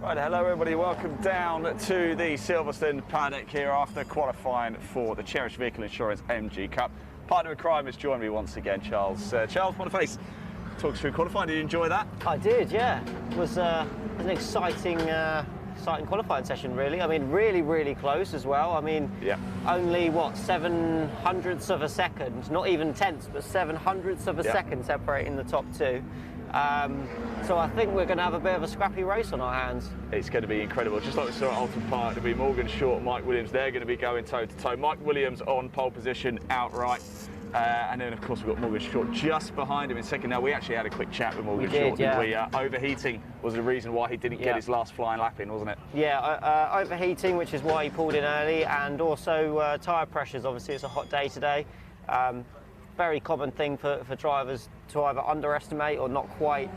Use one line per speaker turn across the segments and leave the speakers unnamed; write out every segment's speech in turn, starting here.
Right, hello everybody, welcome down to the Silverstone paddock here after qualifying for the Cherished Vehicle Insurance MG Cup. Partner in crime has joined me once again, Charles. Charles, what a face. Talk us through qualifying, did you enjoy that?
I did, yeah. It was an exciting qualifying session, really. I mean, really close as well. I mean,
yeah.
Only, what, 7/100ths of a second, not even tenths, but 7/100ths of a second separating the top two. So I think we're going to have a bit of a scrappy race on our hands.
It's going to be incredible. Just like we saw at Alton Park, it'll be Morgan Short, Mike Williams. They're going to be going toe-to-toe. Mike Williams on pole position outright. And then, of course, we've got Morgan Short just behind him in second. Now, we actually had a quick chat with Morgan Short, didn't we? Overheating was the reason why he didn't get his last flying lap in, wasn't it?
Yeah, overheating, which is why he pulled in early, and also tyre pressures. Obviously, it's a hot day today. Very common thing for drivers to either underestimate or not quite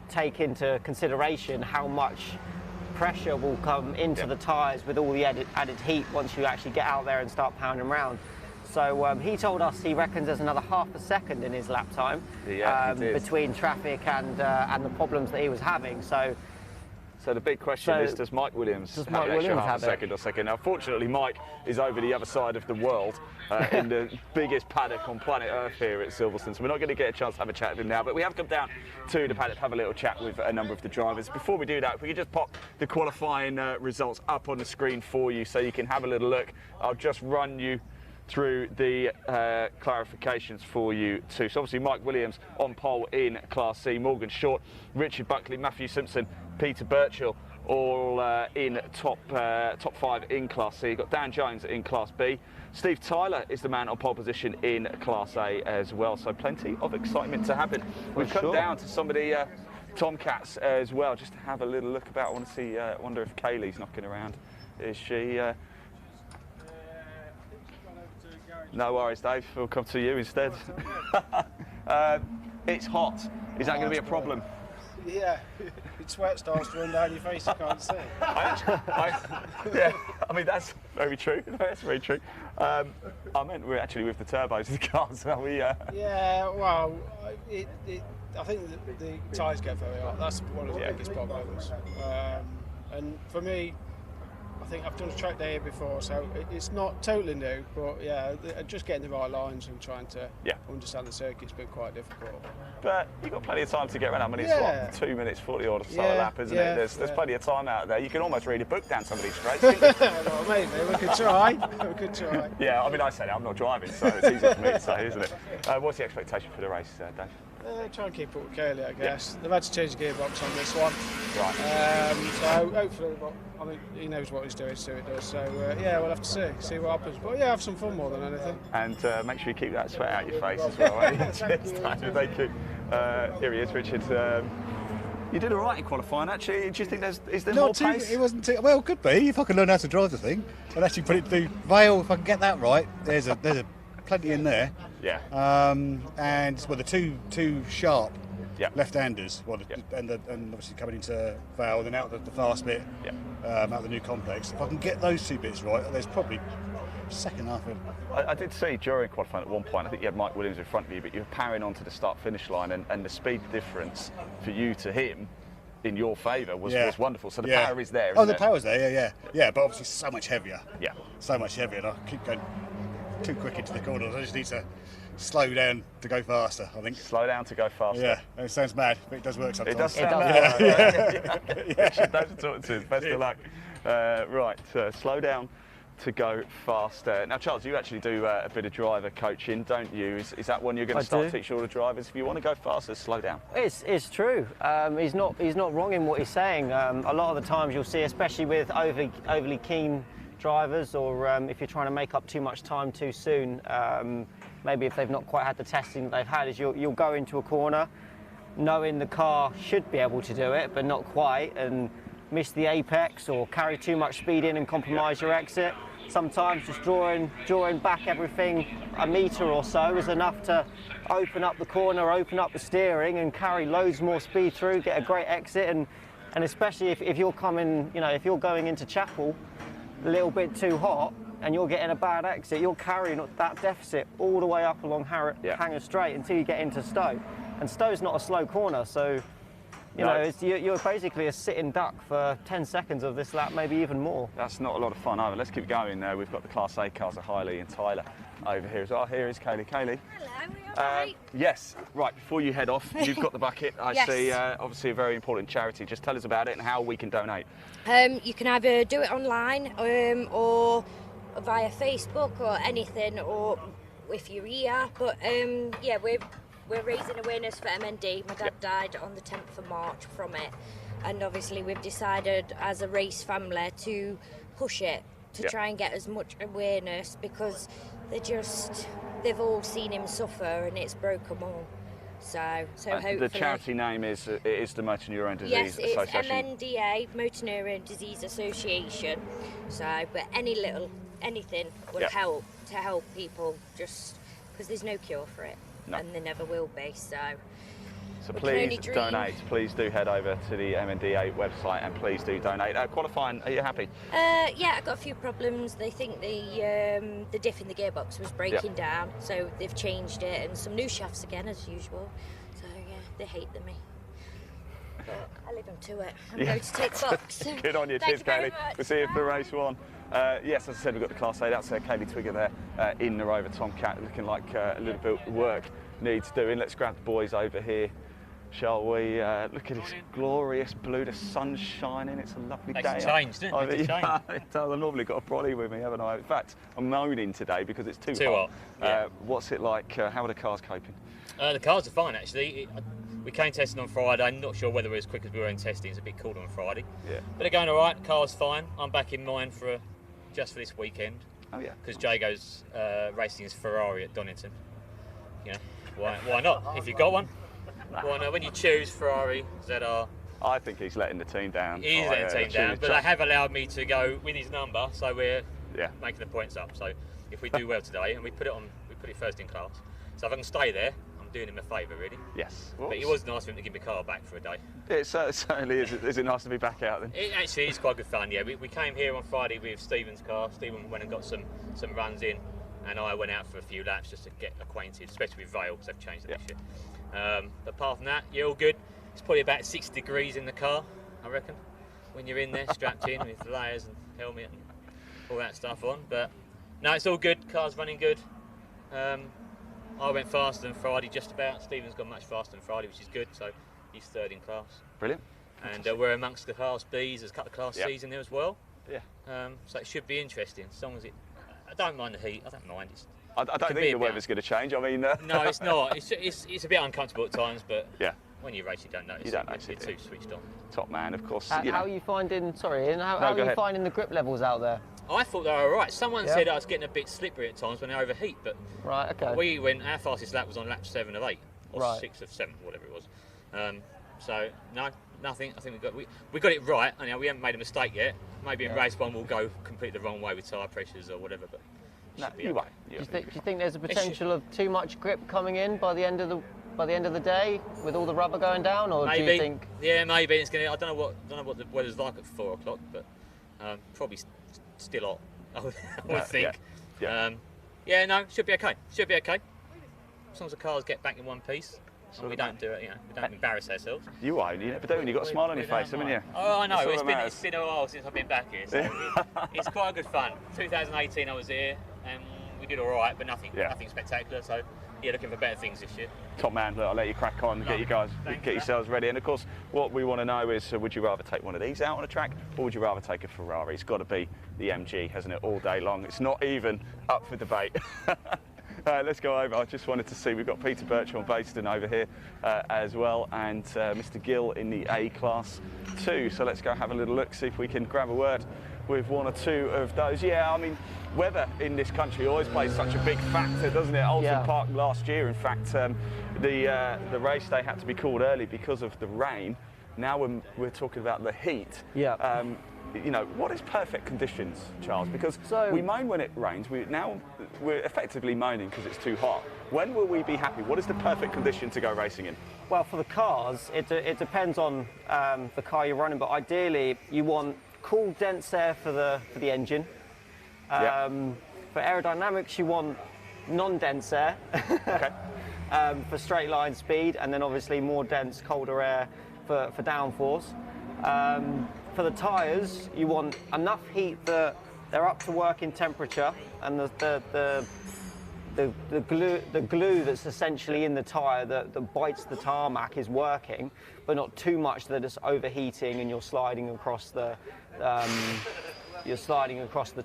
take into consideration how much pressure will come into the tyres with all the added heat once you actually get out there and start pounding around. So he told us he reckons there's another half a second in his lap time between traffic and the problems that he was having.
So the big question is, does Mike Williams have an extra half a second or second? Now, fortunately, Mike is over the other side of the world in the biggest paddock on planet Earth here at Silverstone, so we're not going to get a chance to have a chat with him now, but we have come down to the paddock to have a little chat with a number of the drivers. Before we do that, if we could just pop the qualifying results up on the screen for you so you can have a little look. I'll just run you through the clarifications for you too. So obviously Mike Williams on pole in Class C, Morgan Short, Richard Buckley, Matthew Simpson, Peter Birchall all in top five in Class C. You've got Dan Jones in Class B. Steve Tyler is the man on pole position in Class A as well. So plenty of excitement to happen. We've come down to some of the Tomcats as well, just to have a little look about. I want to see, wonder if Kaylee's knocking around. Is she? No worries, Dave. We'll come to you instead. It's hot. Is that going to be a problem?
Yeah. Sweat starts to run down your face, you can't see.
Yeah, I mean, that's very true. That's very true. I meant we're actually with the turbos of the cars, are we?
Yeah, well, I think the tyres get very hot. That's one of the biggest problems. And for me, I think I've done a track day here before, so it's not totally new, but yeah, just getting the right lines and trying to understand the circuit's been quite difficult.
But you've got plenty of time to get around. I mean, it's what, 2 minutes 40 or so a lap, isn't it? There's plenty of time out there. You can almost read a book down some of these straights,
well, maybe, we could try. We could try.
Yeah, I mean, I said I'm not driving, so it's easy for me to say, isn't it? What's the expectation for the race, Dave?
Try and keep up with Kaylee, I guess. They've had to change the gearbox on this one.
Right.
So hopefully, I mean, he knows what he's doing, so it does. So yeah, we'll have to see what happens. But yeah, have some fun more than anything.
And make sure you keep that sweat out your face as well. Right?
Thank you.
Here he is, Richard. You did all right in qualifying, actually. Do you think is there
Not
more
too,
pace?
It wasn't too, well, it could be if I could learn how to drive the thing and actually put it through Vale. If I can get that right, there's a plenty in there.
Yeah.
And well, the two sharp left-handers, and obviously coming into Vale, then out the fast bit, out the new complex. If I can get those two bits right, there's probably second half of.
I did see during qualifying at one point, I think you had Mike Williams in front of you, but you were powering onto the start-finish line, and the speed difference for you to him in your favour was wonderful. So the power is there.
The power's there, yeah. But obviously so much heavier.
Yeah.
So much heavier, and I keep going too quick into the corners. I just need to slow down to go faster, I think.
Slow down to go faster.
Yeah, it sounds mad, but it does work sometimes.
It does sound mad. Richard, those are talking to us. Best of luck Right, slow down to go faster. Now, Charles, you actually do a bit of driver coaching, don't you? Is that when you're going to start teaching all the drivers? If you want to go faster, slow down.
It's true. He's not wrong in what he's saying. A lot of the times you'll see, especially with overly keen drivers, or if you're trying to make up too much time too soon, maybe if they've not quite had the testing that they've had, is you'll go into a corner knowing the car should be able to do it, but not quite, and miss the apex or carry too much speed in and compromise your exit. Sometimes just drawing back everything a metre or so is enough to open up the corner, open up the steering, and carry loads more speed through, get a great exit. And especially if you're coming, if you're going into Chapel a little bit too hot and you're getting a bad exit, you're carrying that deficit all the way up along Hanger Straight until you get into Stowe. And Stowe's not a slow corner, so you're basically a sitting duck for 10 seconds of this lap, maybe even more.
That's not a lot of fun either. Let's keep going. We've got the Class A cars of Hailey and Tyler over here as well. Here is Kaylee. Kaylee.
Hello, are you all right?
Yes. Right, before you head off, you've got the bucket. I see, obviously, a very important charity. Just tell us about it and how we can donate.
You can either do it online or via Facebook or anything, or if you're here. But yeah, we're raising awareness for MND. My dad died on the 10th of March from it, and obviously we've decided as a race family to push it, to try and get as much awareness, because they've all seen him suffer and it's broke them all. So hopefully...
The charity name is the Motor Neurone Disease Association.
Yes, it's MNDA, Motor Neurone Disease Association. So, but anything will help to help people, just because there's no cure for it. No. And there never will be, so
please donate. Please do head over to the MNDA website and please do donate. Qualifying, are you happy?
Yeah, I got a few problems. They think the diff in the gearbox was breaking down, so they've changed it, and some new shafts again as usual. So yeah, they hate me. But I live up to it. I'm going to take box.
Good on you. Cheers, Kaylee. We'll see you for race one. Yes, as I said, we've got the Class A. That's Kaylee Twigger there in the Rover Tomcat, looking like a little bit of work needs doing. Let's grab the boys over here, shall we? Look at this glorious blue, the sun's shining, it's a lovely day.
It's changed, didn't it?
I've normally got a brolly with me, haven't I? In fact, I'm moaning today because it's too hot. What's it like? How are the cars coping?
The cars are fine, actually. We came testing on Friday. I'm not sure whether we're as quick as we were in testing. It's a bit colder on Friday. Yeah. But they're going all right. The car's fine. I'm back in mine just for this weekend.
Oh, yeah.
Because Jago's racing his Ferrari at Donington. You know, why not? If you've got one. Why not? When you choose Ferrari, ZR.
I think he's letting the team down.
He's letting the team down, but they have allowed me to go with his number, so we're making the points up. So if we do well today, and we put it first in class. So if I can stay there, I'm doing him a favour, really.
Yes.
But it was nice of him to give me the car back for a day.
It certainly is. Is it nice to be back out then?
It actually is quite good fun, yeah. We came here on Friday with Stephen's car. Stephen went and got some runs in, and I went out for a few laps just to get acquainted, especially with Vale, because they've changed it this year. But apart from that, you're all good. It's probably about 6 degrees in the car, I reckon, when you're in there, strapped in with layers and helmet and all that stuff on. But no, it's all good. Car's running good. I went faster than Friday, just about. Stephen's gone much faster than Friday, which is good. So he's third in class.
Brilliant.
And we're amongst the Class Bs. There's a couple of Class Cs in there as well.
Yeah.
So it should be interesting, as long as it. I don't mind the heat. I don't mind.
I don't think the weather's going to change. I mean,
no, it's not. It's a bit uncomfortable at times, but when you race, you don't notice.
You don't notice
it. It's too switched on.
Top man, of course.
How are you finding? Sorry, how are you finding the grip levels out there?
I thought they were all right. Someone said I was getting a bit slippery at times when they overheat, but our fastest lap was on lap 7 of 8 or 6 of 7, whatever it was. So no, nothing. I think we got it right. I mean, we haven't made a mistake yet. Maybe in race 1 we'll go completely the wrong way with tyre pressures or whatever, but.
No, you won't.
Do you think there's a potential of too much grip coming in by the end of the day with all the rubber going down, or
maybe.
Do you think?
Yeah, maybe it's going to. I don't know what the weather's like at 4 o'clock, but probably still hot. I would think. No, should be okay. Should be okay. As long as the cars get back in one piece. And we don't do it, we don't embarrass ourselves.
You won't, you never do, and you've got a smile on your face, haven't you?
Oh, I know, it's been a while since I've been back here, so it's quite good fun. 2018 I was here, and we did all right, but nothing spectacular. So yeah, looking for better things this year.
Top man, look, I'll let you crack on, get yourselves ready. And of course, what we want to know is, would you rather take one of these out on a track, or would you rather take a Ferrari? It's got to be the MG, hasn't it, all day long? It's not even up for debate. Let's go over. I just wanted to see, we've got Peter Birchall Baston over here as well, and Mr. Gill in the A class too. So let's go have a little look, see if we can grab a word with one or two of those. Yeah, I mean, weather in this country always plays such a big factor, doesn't it? Alton Park last year, in fact, the race day had to be called early because of the rain. Now we're talking about the heat.
Yeah.
You know, what is perfect conditions, Charles? Because we moan when it rains. We're effectively moaning because it's too hot. When will we be happy? What is the perfect condition to go racing in?
Well, for the cars, it depends on the car you're running, but ideally you want cool, dense air for the engine. For aerodynamics, you want non-dense air.
Okay.
For straight line speed, and then obviously more dense, colder air for downforce. For the tyres, you want enough heat that they're up to working temperature, and the glue that's essentially in the tyre that bites the tarmac is working, but not too much that it's overheating and you're sliding across the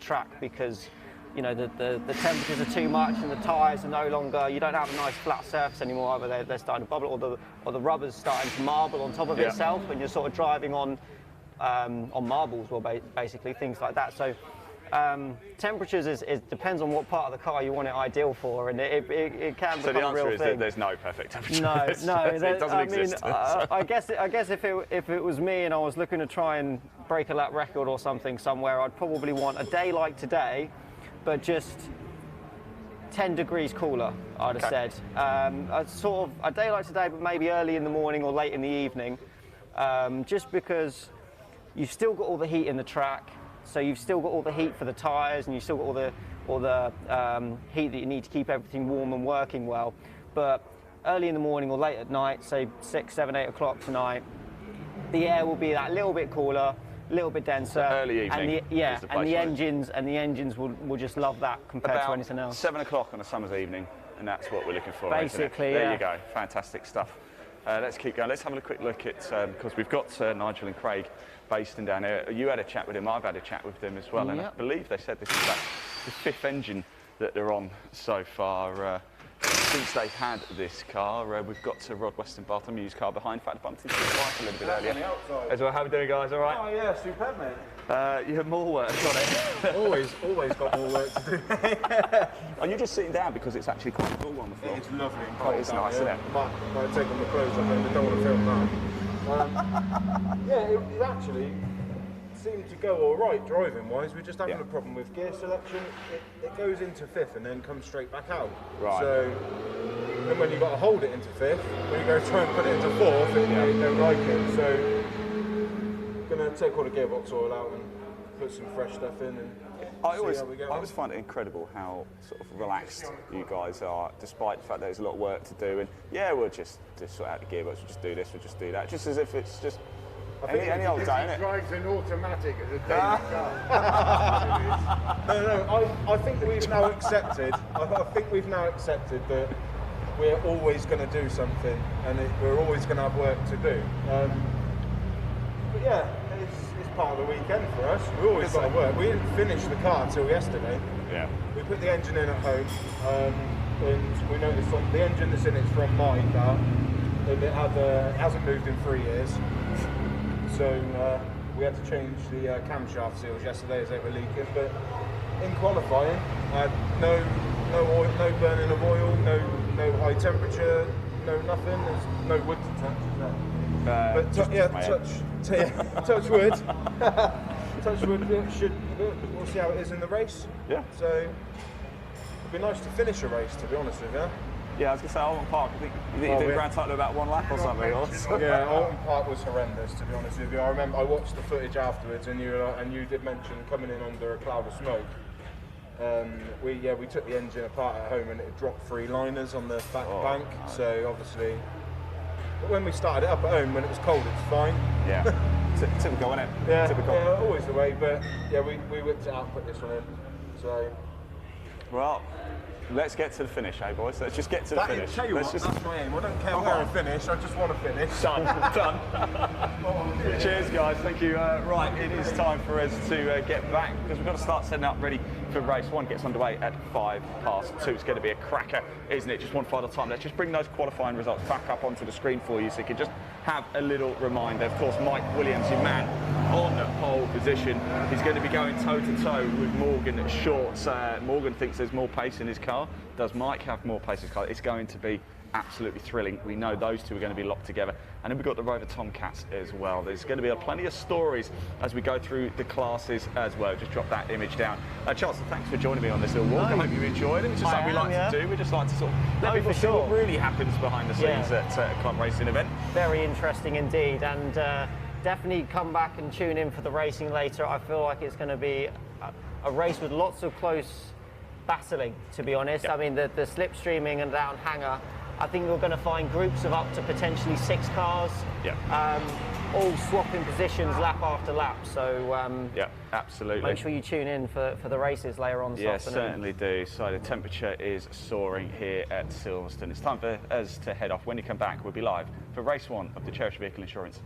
track because you know the temperatures are too much and the tyres are no longer. You don't have a nice flat surface anymore. Either they're starting to bubble, or the rubber's starting to marble on top of itself, and you're sort of driving on marbles, or basically things like that. So temperatures it depends on what part of the car you want it ideal for, and it can become a real thing. So the answer is that
there's no perfect temperature.
No,
it doesn't exist.
I guess if it was me and I was looking to try and break a lap record or something somewhere, I'd probably want a day like today, but just 10 degrees cooler, I'd have said. A day like today, but maybe early in the morning or late in the evening, just because you've still got all the heat in the track, so you've still got all the heat for the tyres, and you've still got all the heat that you need to keep everything warm and working well. But early in the morning or late at night, say 6, 7, 8 o'clock tonight, the air will be that little bit cooler, a little bit denser.
So early evening.
And the engines will just love that compared to anything else.
7 o'clock on a summer's evening, and that's what we're looking for.
Basically,
there you go. Fantastic stuff. Let's keep going. Let's have a quick look at, because we've got Nigel and Craig Baston down here. You had a chat with him, I've had a chat with them as well, and I believe they said this is the 5th engine that they're on so far since they've had this car. We've got Rod Weston Bartholomew's car behind. In fact, I bumped into his wife a little bit earlier. As well, how are we doing, guys? All right?
Oh yeah, superb, mate.
You have more work, got it?
always got more work to do.
Are you just sitting down because it's actually quite cool on the floor?
It's lovely and cold.
It's nice, isn't it?
Might take all the clothes off and I don't want to film that. It actually seemed to go all right driving-wise. We're just having a problem with gear selection. It goes into 5th and then comes straight back out.
Right.
So then when you've got to hold it into 5th, when you go try and put it into 4th, it don't like it. So I'm going to take all the gearbox oil out and put some fresh stuff in and
I always find it incredible how sort of relaxed you guys are, despite the fact there's a lot of work to do. And we'll just sort out the gearbox, we'll just do this, we'll just do that, just as if it's just any old day, innit?
He drives an automatic as a daily car. No, I think we've now accepted. I think we've now accepted that we're always going to do something, and we're always going to have work to do. But yeah, it's part of the weekend for us. We always got to work. We didn't finish the car until yesterday.
Yeah.
We put the engine in at home, and we noticed on the engine that's in it's from my car, and it hasn't moved in 3 years. So we had to change the camshaft seals yesterday as they were leaking. But in qualifying, no burning of oil, no high temperature, no nothing. There's no wood to touch. But touch wood. Touch wood. We'll see how it is in the race.
Yeah.
So it'd be nice to finish a race, to be honest with you.
Yeah, I was going to say Alton Park. I think you did Grand Title about 1 lap or something.
Yeah, Alton Park was horrendous, to be honest with you. I remember I watched the footage afterwards, and you did mention coming in under a cloud of smoke. We took the engine apart at home, and it dropped 3 liners on the back bank. So obviously, but when we started it up at home, when it was cold, it's fine.
Yeah, typical, isn't it?
Yeah,
typical.
Yeah, always the way. But yeah, we whipped it out and put this one in. So
Well, let's get to the finish, eh, boys? Let's just get to the finish.
Tell you what, that's my aim. I don't care where I finish, I just want to finish.
Done. Cheers, guys. Thank you. Right, it is time for us to get back because we've got to start setting up ready for race 1. Gets underway at 2:05. It's going to be a cracker, isn't it? Just one final time. Let's just bring those qualifying results back up onto the screen for you so you can just have a little reminder. Of course, Mike Williams, your man on pole position, is going to be going toe-to-toe with Morgan Shorts. Morgan thinks there's more pace in his car. Does Mike have more pace in his car? It's going to be absolutely thrilling. We know those two are going to be locked together. And then we've got the Rover Tomcats as well. There's going to be plenty of stories as we go through the classes as well. Just drop that image down. Charles, thanks for joining me on this little walk. I hope you enjoyed it. It's just something we like to do. We just like to sort of let people see what really happens behind the scenes at a club racing event.
Very interesting indeed. And definitely come back and tune in for the racing later. I feel like it's going to be a race with lots of close battling, to be honest. I mean, the slipstreaming and down hanger, I think we're going to find groups of up to potentially 6 cars, all swapping positions lap after lap. So
yeah, absolutely.
Make sure you tune in for the races later on this afternoon.
Yeah, certainly do. So the temperature is soaring here at Silverstone. It's time for us to head off. When you come back, we'll be live for race 1 of the Cherish Vehicle Insurance